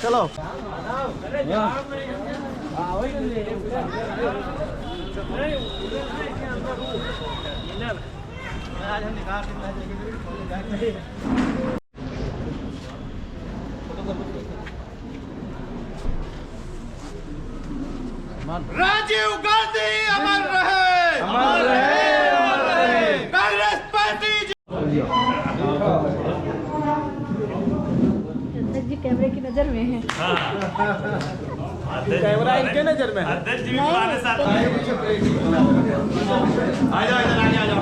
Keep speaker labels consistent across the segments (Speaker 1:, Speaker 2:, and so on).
Speaker 1: चलो
Speaker 2: राजीव गांधी अमर रहे, अमर रहे, अमर रहे। कांग्रेस पार्टी
Speaker 3: जी कैमरे की नजर में है।
Speaker 1: कैमरा इनके नजर में है।
Speaker 2: अध्यक्ष जी भी पुराने साथ आ जाओ, इधर आ जाओ।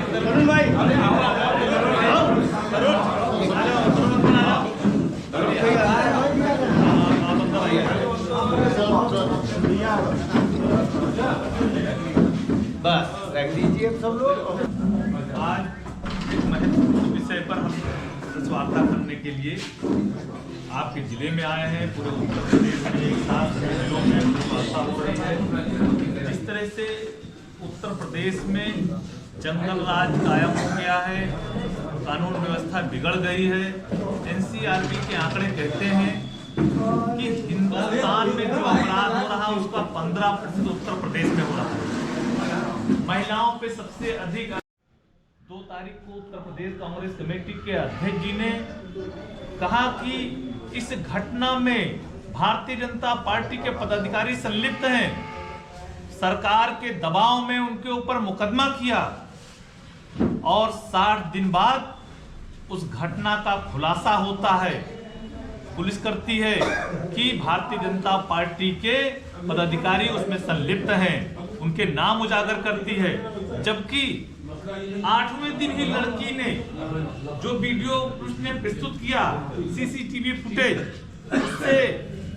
Speaker 2: तरुण भाई बस रख दीजिए सब लोग।
Speaker 4: आज एक महत्वपूर्ण विषय पर हम वार्ता करने के लिए आपके जिले में आए हैं। पूरे उत्तर प्रदेश में एक साथ जिलों में वार्ता हो रही है। जिस तरह से उत्तर प्रदेश में जंगल राज कायम हो गया है, कानून व्यवस्था बिगड़ गई है। एनसीआरबी के आंकड़े कहते हैं कि हिंदुस्तान में जो अपराध हो रहा है उसका 15% उत्तर प्रदेश में हो रहा है। महिलाओं पे सबसे अधिक 2 तारीख को उत्तर प्रदेश कांग्रेस कमेटी के अध्यक्ष जी ने कहा कि इस घटना में भारतीय जनता पार्टी के पदाधिकारी संलिप्त हैं। सरकार के दबाव में उनके ऊपर मुकदमा किया और 60 दिन बाद उस घटना का खुलासा होता है। पुलिस करती है कि भारतीय जनता पार्टी के पदाधिकारी उसमें संलिप्त हैं, उनके नाम उजागर करती है। जबकि 8वें दिन ही लड़की ने जो वीडियो उसने प्रस्तुत किया, सीसीटीवी फुटेज, उससे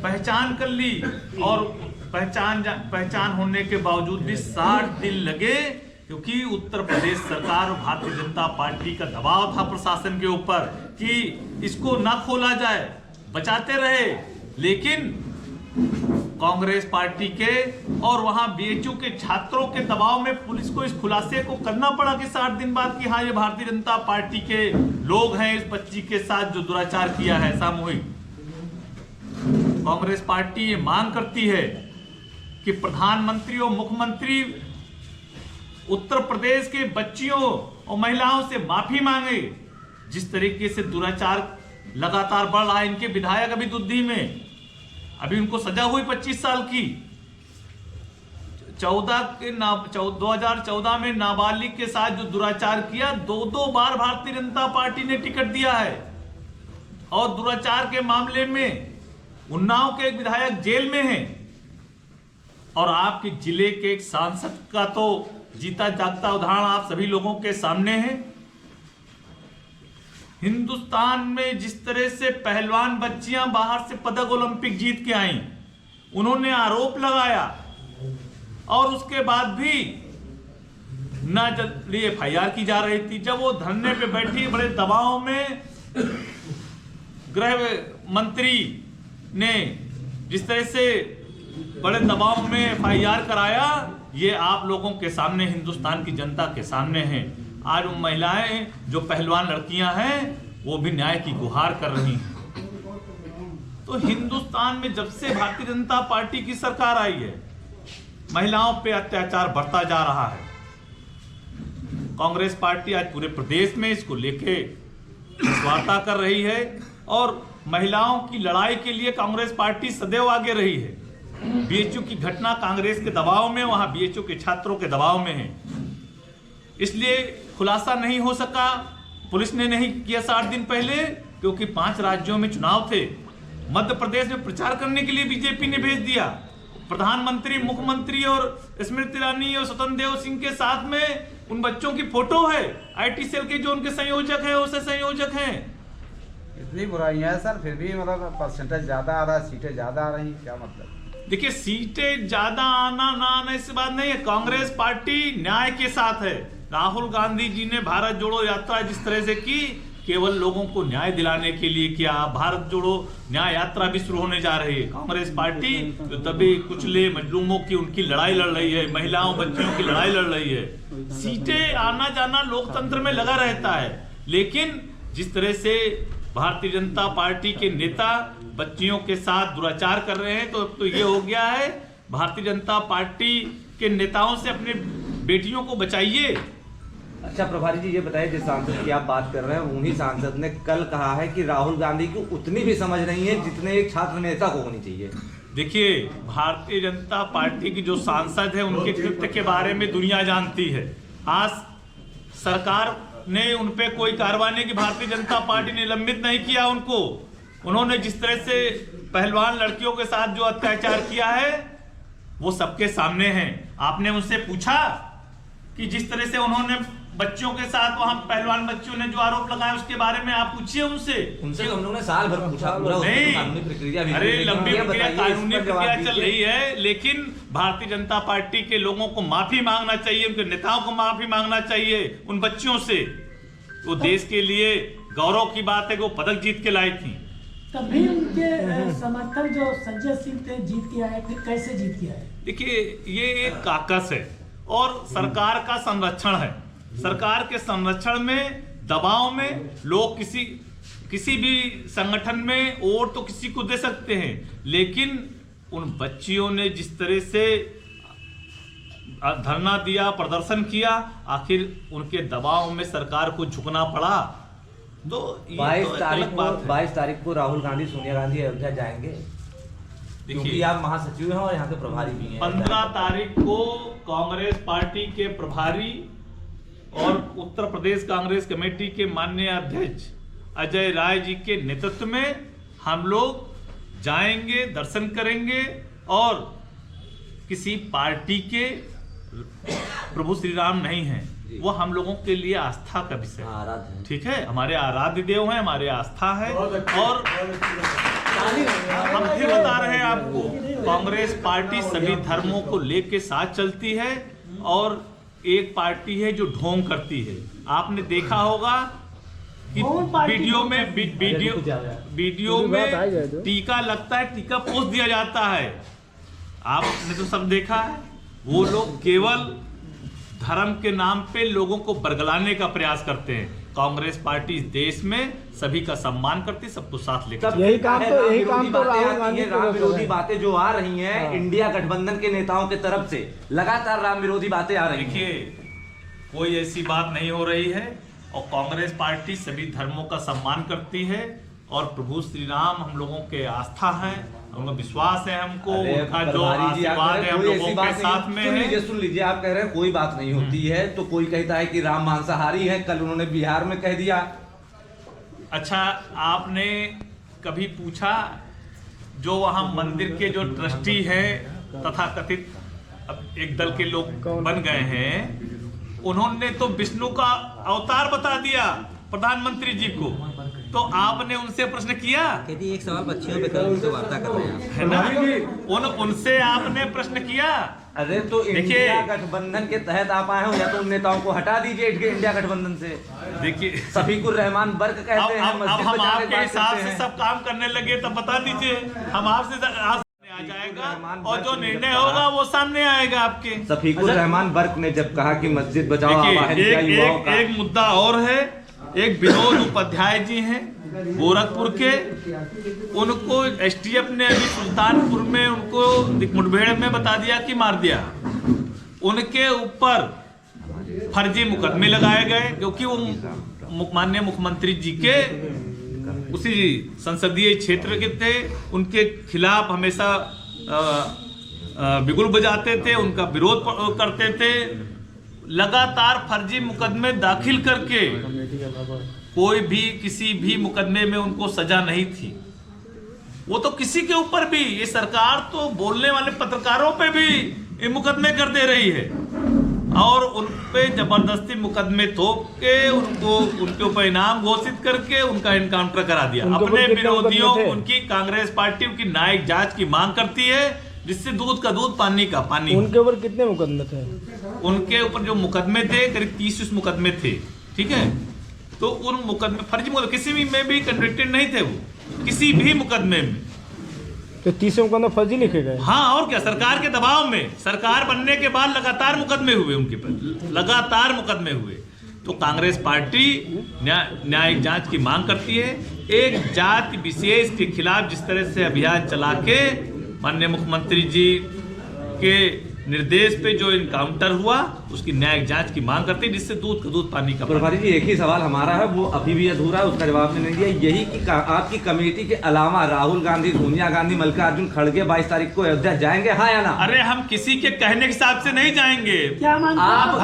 Speaker 4: पहचान कर ली और पहचान होने के बावजूद भी 60 दिन लगे, क्योंकि उत्तर प्रदेश सरकार और भारतीय जनता पार्टी का दबाव था प्रशासन के ऊपर कि इसको ना खोला जाए, बचाते रहे। लेकिन कांग्रेस पार्टी के और वहां बीएचयू के छात्रों के दबाव में पुलिस को इस खुलासे को करना पड़ा कि 60 दिन बाद कि हाँ ये भारतीय जनता पार्टी के लोग हैं इस बच्ची के साथ जो दुराचार किया है सामूहिक। कांग्रेस पार्टी ये मांग करती है कि प्रधानमंत्री और मुख्यमंत्री उत्तर प्रदेश के बच्चियों और महिलाओं से माफी मांगे। जिस तरीके से दुराचार लगातार बढ़ रहा है, इनके विधायक अभी दुद्धी में, अभी उनको सजा हुई 25 साल की। 2014 में नाबालिग के साथ जो दुराचार किया, 2 बार भारतीय जनता पार्टी ने टिकट दिया है। और दुराचार के मामले में उन्नाव के एक विधायक जेल में हैं। और आपके जिले के एक सांसद का तो जीता जागता उदाहरण आप सभी लोगों के सामने है। हिंदुस्तान में जिस तरह से पहलवान बच्चियां बाहर से पदक ओलंपिक जीत के आई, उन्होंने आरोप लगाया और उसके बाद भी न जल्दी FIR की जा रही थी। जब वो धरने पे बैठी, बड़े दबाव में गृह मंत्री ने जिस तरह से बड़े दबाव में FIR कराया, ये आप लोगों के सामने, हिंदुस्तान की जनता के सामने है। आज वो महिलाएं जो पहलवान लड़कियां हैं वो भी न्याय की गुहार कर रही हैं। तो हिंदुस्तान में जब से भारतीय जनता पार्टी की सरकार आई है, महिलाओं पे अत्याचार बढ़ता जा रहा है। कांग्रेस पार्टी आज पूरे प्रदेश में इसको लेके वार्ता कर रही है और महिलाओं की लड़ाई के लिए कांग्रेस पार्टी सदैव आगे रही है। बीएचयू की घटना कांग्रेस के दबाव में, वहां बीएचयू के छात्रों के दबाव में है, इसलिए खुलासा नहीं हो सका। पुलिस ने नहीं किया 60 दिन पहले, क्योंकि 5 राज्यों में चुनाव थे। मध्य प्रदेश में प्रचार करने के लिए बीजेपी ने भेज दिया। प्रधानमंत्री, मुख्यमंत्री और स्मृति ईरानी और स्वतंत्र देव सिंह के साथ में उन बच्चों की फोटो है। आईटी सेल के जो उनके संयोजक हैं, उसे संयोजक हैं।
Speaker 1: इतनी बुराइयां है सर, फिर भी मतलब परसेंटेज ज्यादा आ रहा है, सीटें ज्यादा आ रही, क्या मतलब?
Speaker 4: देखिए, सीटें ज्यादा आना ना आना इस बात नहीं है। कांग्रेस पार्टी न्याय के साथ है। राहुल गांधी जी ने भारत जोड़ो यात्रा जिस तरह से की, केवल लोगों को न्याय दिलाने के लिए किया। भारत जोड़ो न्याय यात्रा भी शुरू होने जा रही है। कांग्रेस पार्टी जो दबे कुचले मजलूमों की उनकी लड़ाई लड़ रही है, महिलाओं बच्चियों की लड़ाई लड़ रही है। सीटें आना जाना लोकतंत्र में लगा रहता है, लेकिन जिस तरह से भारतीय जनता पार्टी के नेता बच्चियों के साथ दुराचार कर रहे हैं, तो ये हो गया है। भारतीय जनता पार्टी के नेताओं से अपने बेटियों को बचाइए।
Speaker 5: अच्छा प्रभारी जी, ये बताइए, जिस सांसद की आप बात कर रहे हैं उन्हीं सांसद ने कल कहा है कि राहुल गांधी को उतनी भी समझ नहीं है जितने एक छात्र नेता को होनी चाहिए।
Speaker 4: देखिए, भारतीय जनता पार्टी की जो सांसद है उनके कृत्य के बारे में दुनिया जानती है। आज सरकार ने उन पे कोई कार्रवाई नहीं की, भारतीय जनता पार्टी ने निलंबित नहीं किया उनको। उन्होंने जिस तरह से पहलवान लड़कियों के साथ जो अत्याचार किया है वो सबके सामने है। आपने उनसे पूछा कि जिस तरह से उन्होंने बच्चों के साथ, वहां पहलवान बच्चियों ने जो आरोप लगाए उसके बारे में आप पूछिए उनसे
Speaker 5: तो हम लोगों ने साल भर पूछा, पूरा
Speaker 4: नहीं।
Speaker 5: कानूनी प्रक्रिया भी
Speaker 4: अरे लंबी प्रक्रिया, कानूनी प्रक्रिया चल
Speaker 5: दीजिए।
Speaker 4: रही है, लेकिन भारतीय जनता पार्टी के लोगों को माफी मांगना चाहिए, उनके नेताओं को माफी मांगना चाहिए उन बच्चियों से। वो देश के लिए गौरव की बात है कि वो पदक जीत के लाई थी।
Speaker 6: तभी उनके समर्थक जो संजय सिंह थे जीत के आए, फिर कैसे जीत के आए?
Speaker 4: देखिए, ये एक काकस है और सरकार का संरक्षण है। सरकार के संरक्षण में, दबाव में लोग किसी भी संगठन में वोट तो किसी को दे सकते हैं, लेकिन उन बच्चियों ने जिस तरह से धरना दिया, प्रदर्शन किया, आखिर उनके दबाव में सरकार को झुकना पड़ा। तो
Speaker 5: 22 तारीख को राहुल गांधी, सोनिया गांधी अयोध्या जाएंगे, क्योंकि आप महासचिव हैं और यहाँ के प्रभारी भी हैं।
Speaker 4: 15 तारीख को कांग्रेस पार्टी के प्रभारी और उत्तर प्रदेश कांग्रेस कमेटी के माननीय अध्यक्ष अजय राय जी के नेतृत्व में हम लोग जाएंगे, दर्शन करेंगे और किसी पार्टी के प्रभु श्री राम नहीं हैं, वो हम लोगों के लिए आस्था का विषय है। ठीक है, हमारे आराध्य देव हैं, हमारे आस्था है। और हम फिर बता रहे हैं आपको, कांग्रेस पार्टी सभी धर्मों को लेके साथ चलती है और एक पार्टी है जो ढोंग करती है। आपने देखा होगा कि वीडियो में टीका लगता है, टीका पोस्ट दिया जाता है। आपने तो सब देखा है। वो लोग केवल धर्म के नाम पे लोगों को बरगलाने का प्रयास करते हैं। कांग्रेस पार्टी इस देश में सभी का सम्मान करती है, सबको साथ लेकर।
Speaker 5: यही काम तो राहुल गांधी, राम विरोधी बातें जो आ रही हैं इंडिया गठबंधन के नेताओं के तरफ से, लगातार राम विरोधी बातें आ रही हैं।
Speaker 4: देखिए, कोई ऐसी बात नहीं हो रही है और कांग्रेस पार्टी सभी धर्मों का सम्मान करती है और प्रभु श्री राम हम लोगों के आस्था है, हमको विश्वास है, हमको उनका जो आशीर्वाद है हम लोगों के साथ में है।
Speaker 5: सुन लीजिए, आप कह रहे हैं कोई बात नहीं होती है, तो कोई कहता है कि राम मांसाहारी है। कल उन्होंने बिहार में कह दिया।
Speaker 4: अच्छा, आपने कभी पूछा जो वहां मंदिर के जो ट्रस्टी हैं तथा कथित अब एक दल के लोग बन गए हैं, उन्होंने तो विष्णु का अवतार बता दिया प्रधानमंत्री जी को, तो आपने उनसे प्रश्न किया?
Speaker 7: कहती एक सवाल बच्चियों पे कल उनसे वार्ता कर रहे हैं,
Speaker 4: है ना? उनसे आपने प्रश्न किया?
Speaker 5: अरे तो इंडिया गठबंधन के तहत आप आए हो, या तो उन नेताओं को हटा दीजिए इंडिया गठबंधन से।
Speaker 4: देखिए,
Speaker 5: सफीकुर रहमान बर्क कहते हैं,
Speaker 4: अब हम आपके हिसाब से सब काम करने लगे तब बता दीजिए, हम आपसे आ जाएगा और जो निर्णय होगा वो सामने आएगा आपके।
Speaker 5: सफीकुर रहमान बर्क ने जब कहा कि मस्जिद बचाओ,
Speaker 4: एक मुद्दा और है। एक विनोद उपाध्याय जी हैं गोरखपुर के, उनको एसटीएफ ने अभी सुल्तानपुर में उनको मुठभेड़ में बता दिया कि मार दिया। उनके ऊपर फर्जी मुकदमे लगाए गए, क्योंकि वो माननीय मुख्यमंत्री जी के उसी संसदीय क्षेत्र के थे, उनके खिलाफ हमेशा बिगुल बजाते थे, उनका विरोध करते थे। लगातार फर्जी मुकदमे दाखिल करके कोई भी किसी भी मुकदमे में उनको सजा नहीं थी। वो तो किसी के ऊपर भी, ये सरकार तो बोलने वाले पत्रकारों पे भी ये मुकदमे कर दे रही है और उन पे जबरदस्ती मुकदमे थोप के उनको उनके ऊपर इनाम घोषित करके उनका एनकाउंटर करा दिया। अपने विरोधियों, उनकी कांग्रेस पार्टी उनकी न्यायिक जांच की मांग करती है, जिससे दूध का दूध पानी का पानी।
Speaker 8: उनके ऊपर कितने मुकदमे थे?
Speaker 4: उनके ऊपर जो मुकदमे थे करीब 30 मुकदमे थे। ठीक है, तो उन मुकदमे फर्जी मुकदमे किसी भी में भी कन्विक्टेड नहीं थे, वो किसी भी मुकदमे में।
Speaker 8: तो 30 मुकदमे फर्जी लिखे गए।
Speaker 4: हाँ, और क्या, सरकार के दबाव में, सरकार बनने के बाद लगातार मुकदमे हुए उनके पर, लगातार मुकदमे हुए। तो कांग्रेस पार्टी न्यायिक जांच की मांग करती है। एक जाति विशेष के खिलाफ जिस तरह से अभियान चला के माननीय मुख्यमंत्री जी के निर्देश पे जो इनकाउंटर हुआ, उसकी न्यायिक जांच की मांग करते हैं, जिससे दूध का दूध पानी का।
Speaker 5: प्रभारी जी, एक ही सवाल हमारा है, वो अभी भी अधूरा है, उसका जवाब नहीं दिया। यही कि आपकी कमेटी के अलावा राहुल गांधी, सोनिया गांधी, मल्लिकार्जुन खड़गे 22 तारीख को अयोध्या जाएंगे, हाँ या ना?
Speaker 4: अरे हम किसी के कहने के हिसाब से नहीं जाएंगे।
Speaker 6: क्या मानते हैं आप?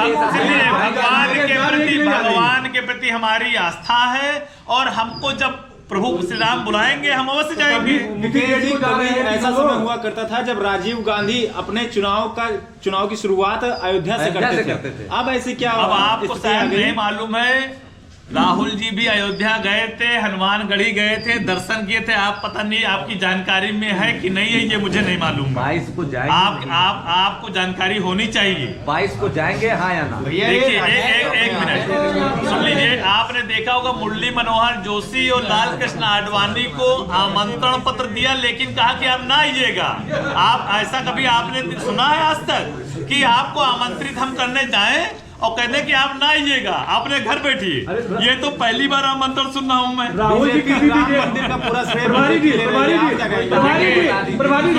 Speaker 4: भगवान के प्रति हमारी आस्था है, और हमको जब प्रभु श्री राम बुलाएंगे हम अवश्य जाएंगे।
Speaker 8: कभी ऐसा समय हुआ करता था जब राजीव गांधी अपने चुनाव की शुरुआत अयोध्या से करते थे। अब ऐसे क्या?
Speaker 4: अब आपको शायद नहीं मालूम है, राहुल जी भी अयोध्या गए थे, हनुमानगढ़ी गए थे, दर्शन किए थे। आप पता नहीं आपकी जानकारी में है कि नहीं है, ये मुझे नहीं मालूम।
Speaker 5: 22 को जाएंगे।
Speaker 4: आपको जानकारी होनी चाहिए।
Speaker 5: 22 को जाएंगे, हाँ या ना?
Speaker 4: देखिए एक मिनट सुन लीजिए। आपने देखा होगा मुरली मनोहर जोशी और लाल कृष्ण आडवाणी को आमंत्रण पत्र दिया, लेकिन कहा कि आप ना आइएगा। आप ऐसा कभी आपने सुना है आज तक कि आपको आमंत्रित हम करने जाएं और कहते कि आप ना आइएगा, अपने घर बैठिए? ये तो पहली बार आमंत्रण सुन रहा हूँ मैं।
Speaker 8: राहुल जी किसी मंदिर का पूरा श्रेय प्रभारी जी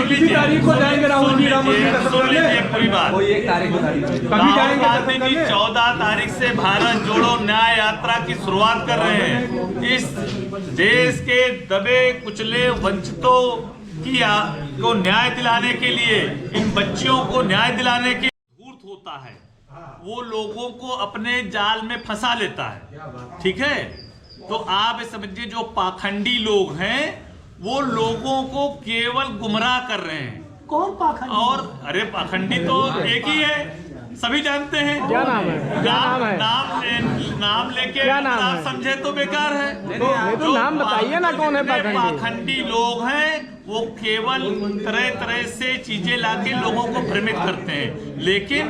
Speaker 8: किसी तारीख को जाएंगे राहुल जी राम मंदिर का?
Speaker 4: सुन लीजिए पूरी बात।
Speaker 5: कोई एक तारीख को
Speaker 4: राहुल गांधी जी 14 तारीख से भारत जोड़ो न्याय यात्रा की शुरुआत कर रहे हैं। इस देश के दबे कुचले वंचितों को न्याय दिलाने के लिए, इन बच्चियों को न्याय दिलाने के धूर्त होता है, वो लोगों को अपने जाल में फंसा लेता है। ठीक है, तो आप समझिए जो पाखंडी लोग हैं वो लोगों को केवल गुमराह कर रहे हैं।
Speaker 6: कौन पाखंडी?
Speaker 4: और अरे पाखंडी तो एक ही है, सभी जानते हैं।
Speaker 8: क्या नाम है?
Speaker 4: नाम लेके
Speaker 8: क्या नाम
Speaker 4: आप
Speaker 8: है?
Speaker 4: समझे तो बेकार है।
Speaker 8: तो नाम बताइए ना, कौन है
Speaker 4: पाखंडी लोग हैं, वो केवल तरह तरह से चीजें लाके लोगों को भ्रमित करते हैं। लेकिन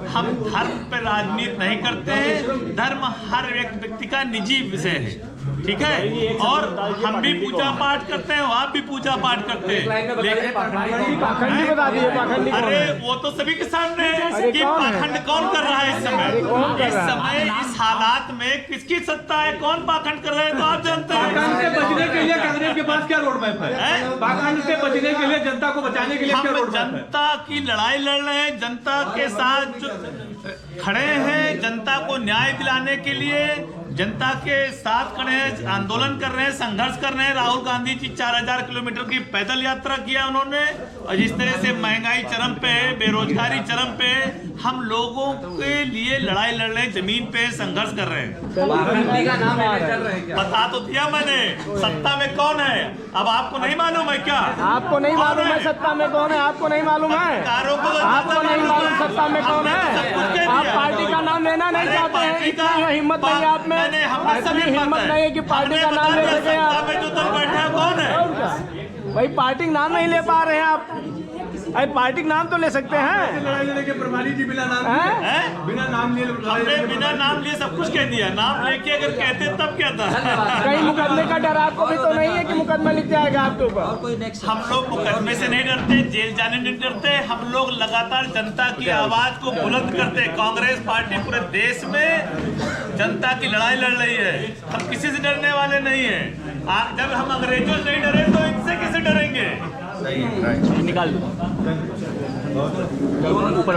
Speaker 4: हम धर्म पर राजनीति नहीं करते हैं। धर्म हर व्यक्ति का निजी विषय है, ठीक है। और हम भी पूजा पाठ करते हैं, आप भी पूजा पाठ करते हैं, लेकिन
Speaker 8: पाखंडी बता दिए, पाखंडी कौन
Speaker 4: अरे
Speaker 8: है?
Speaker 4: वो तो सभी के सामने है कि पाखंड कौन कर रहा है इस समय। इस हालात में किसकी सत्ता है, कौन पाखंड कर रहा है, तो आप जानते हैं।
Speaker 8: पाखंड से बचने के लिए कांग्रेस के पास क्या रोड मैप है? पाखंड से बचने के लिए, जनता को बचाने के लिए क्या रोड मैप है?
Speaker 4: जनता की लड़ाई लड़ रहे हैं, जनता के साथ खड़े हैं, जनता को न्याय दिलाने के लिए जनता के साथ खड़े हैं, आंदोलन कर रहे हैं, संघर्ष कर रहे हैं। राहुल गांधी जी 4000 किलोमीटर की पैदल यात्रा किया उन्होंने, और जिस तरह से महंगाई चरम पे है, बेरोजगारी चरम पे है, हम लोगों के लिए लड़ाई लड़ रहे हैं, जमीन पे संघर्ष कर रहे हैं। बता तो दिया मैंने, सत्ता में कौन है, अब आपको नहीं मालूम है क्या?
Speaker 8: आपको नहीं मालूम है सत्ता में कौन है? आपको नहीं मालूम है? आपको नहीं मालूम सत्ता में कौन है? आप पार्टी का नाम लेना नहीं चाहते हैं, इतना हिम्मत नहीं है आप में, इतनी हिम्मत नहीं है कि पार्टी का नाम ले सके आप।
Speaker 4: जो तक बैठा है कौन है?
Speaker 8: भाई पार्टी का नाम नहीं ले पा रहे हैं आप। अरे पार्टी का नाम तो ले सकते हैं। लड़ाई लड़े के प्रभारी जी बिना नाम बिना नाम लिए,
Speaker 4: हमने बिना नाम लिए सब कुछ कह दिया। नाम लेके अगर कहते तब क्या था?
Speaker 8: कहीं मुकदमे का डर आपको भी तो नहीं है कि मुकदमा लिख जाएगा आपके ऊपर?
Speaker 4: हम लोग मुकदमे से नहीं डरते, जेल जाने नहीं डरते। हम लोग लगातार जनता की आवाज को बुलंद करते हैं। कांग्रेस पार्टी पूरे देश में जनता की लड़ाई लड़ रही है, हम किसी से डरने वाले नहीं है। जब हम अंग्रेजों से नहीं डरे तो इनसे किसे डरेंगे?
Speaker 8: निकाल दो ऊपर।